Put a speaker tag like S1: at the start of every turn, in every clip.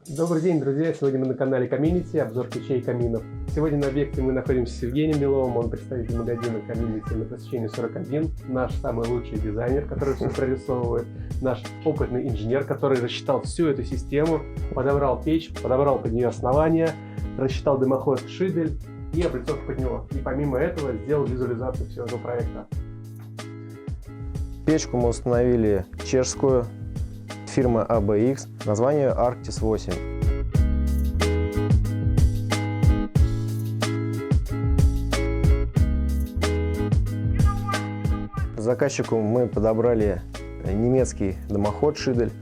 S1: Добрый день, друзья! Сегодня мы на канале Community, обзор печей и каминов. Сегодня на объекте мы находимся с Евгением Беловым, он представитель магазина Community на посещении 41, наш самый лучший дизайнер, который все прорисовывает, наш опытный инженер, который рассчитал всю эту систему, подобрал печь, подобрал под нее основания, рассчитал дымоход Шидель и облицовку под него. И помимо этого сделал визуализацию всего этого проекта.
S2: Печку мы установили чешскую, фирма ABX, название Arctis 8. Заказчику мы подобрали немецкий дымоход Шидель,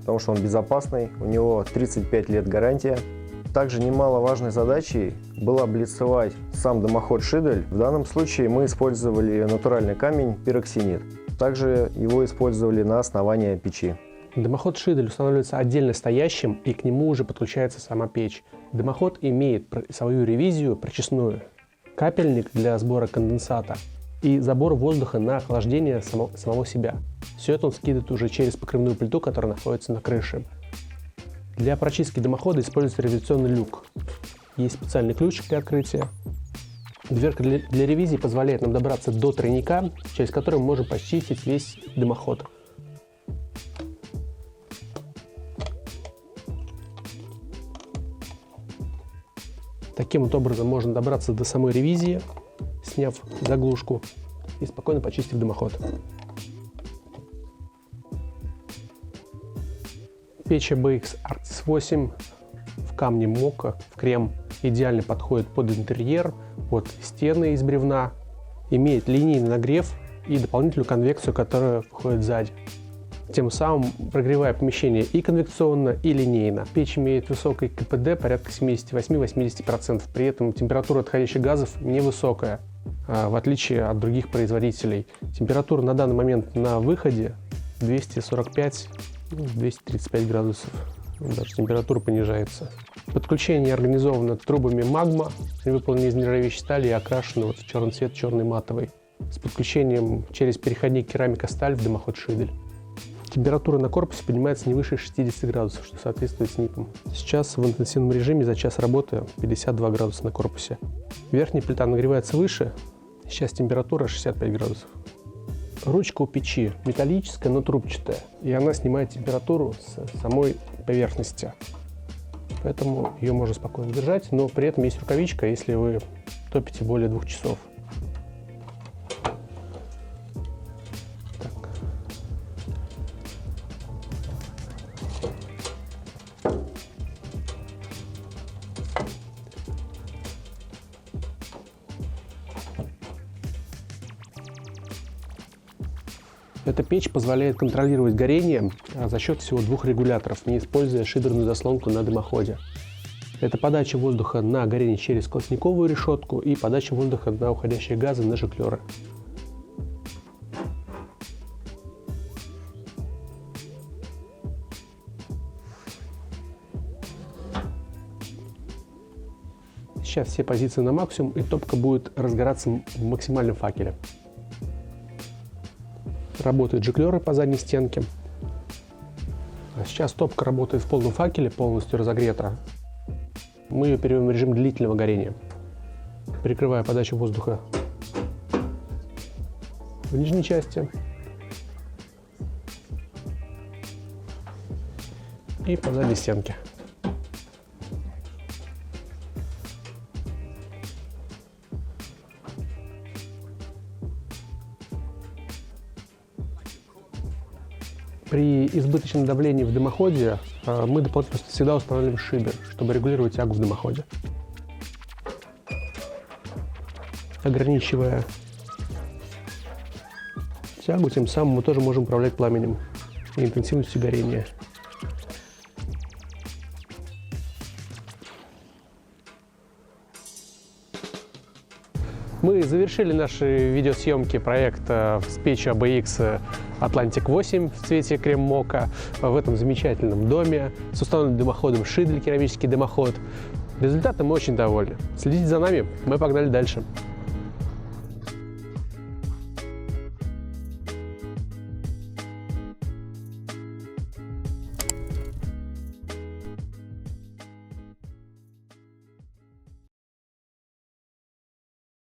S2: потому что он безопасный, у него 35 лет гарантия. Также немаловажной задачей было облицевать сам дымоход Шидель. В данном случае мы использовали натуральный камень пироксенит. Также его использовали на основании печи.
S1: Дымоход Шидель устанавливается отдельно стоящим, и к нему уже подключается сама печь. Дымоход имеет свою ревизию прочистную, капельник для сбора конденсата и забор воздуха на охлаждение самого себя. Все это он скидывает уже через покрывную плиту, которая находится на крыше. Для прочистки дымохода используется ревизационный люк. Есть специальный ключ для открытия. Дверка для ревизии позволяет нам добраться до тройника, через который мы можем почистить весь дымоход. Таким вот образом можно добраться до самой ревизии, сняв заглушку и спокойно почистив дымоход. Печь ABX Arctis 8 в камне мока, в крем, идеально подходит под интерьер, под стены из бревна, имеет линейный нагрев и дополнительную конвекцию, которая входит сзади, тем самым прогревая помещение и конвекционно, и линейно. Печь имеет высокий КПД, порядка 78-80%, при этом температура отходящих газов невысокая, в отличие от других производителей. Температура на данный момент на выходе 245-235 градусов, даже температура понижается. Подключение организовано трубами магма, выполнены из нержавеющей стали и окрашены в черный цвет, черный матовый, с подключением через переходник керамика-сталь в дымоход Шидель. Температура на корпусе поднимается не выше 60 градусов, что соответствует СНИПам. Сейчас в интенсивном режиме за час работы 52 градуса на корпусе. Верхняя плита нагревается выше, сейчас температура 65 градусов. Ручка у печи металлическая, но трубчатая, и она снимает температуру с самой поверхности. Поэтому ее можно спокойно держать, но при этом есть рукавичка, если вы топите более 2 часов. Так. Эта печь позволяет контролировать горение за счет всего 2 регуляторов, не используя шидерную заслонку на дымоходе. Это подача воздуха на горение через сквозняковую решетку и подача воздуха на уходящие газы на жиклеры. Сейчас все позиции на максимум, и топка будет разгораться в максимальном факеле. Работают жиклеры по задней стенке. А сейчас топка работает в полном факеле, полностью разогрета. Мы ее переводим в режим длительного горения, перекрывая подачу воздуха в нижней части и по задней стенке. При избыточном давлении в дымоходе мы дополнительно всегда устанавливаем шибер, чтобы регулировать тягу в дымоходе, ограничивая тягу, тем самым мы тоже можем управлять пламенем и интенсивностью горения. Мы завершили наши видеосъемки проекта с печью ABX Atlantic 8 в цвете крем-мока в этом замечательном доме с установленным дымоходом Шидель, керамический дымоход. Результатом мы очень довольны. Следите за нами, мы погнали дальше.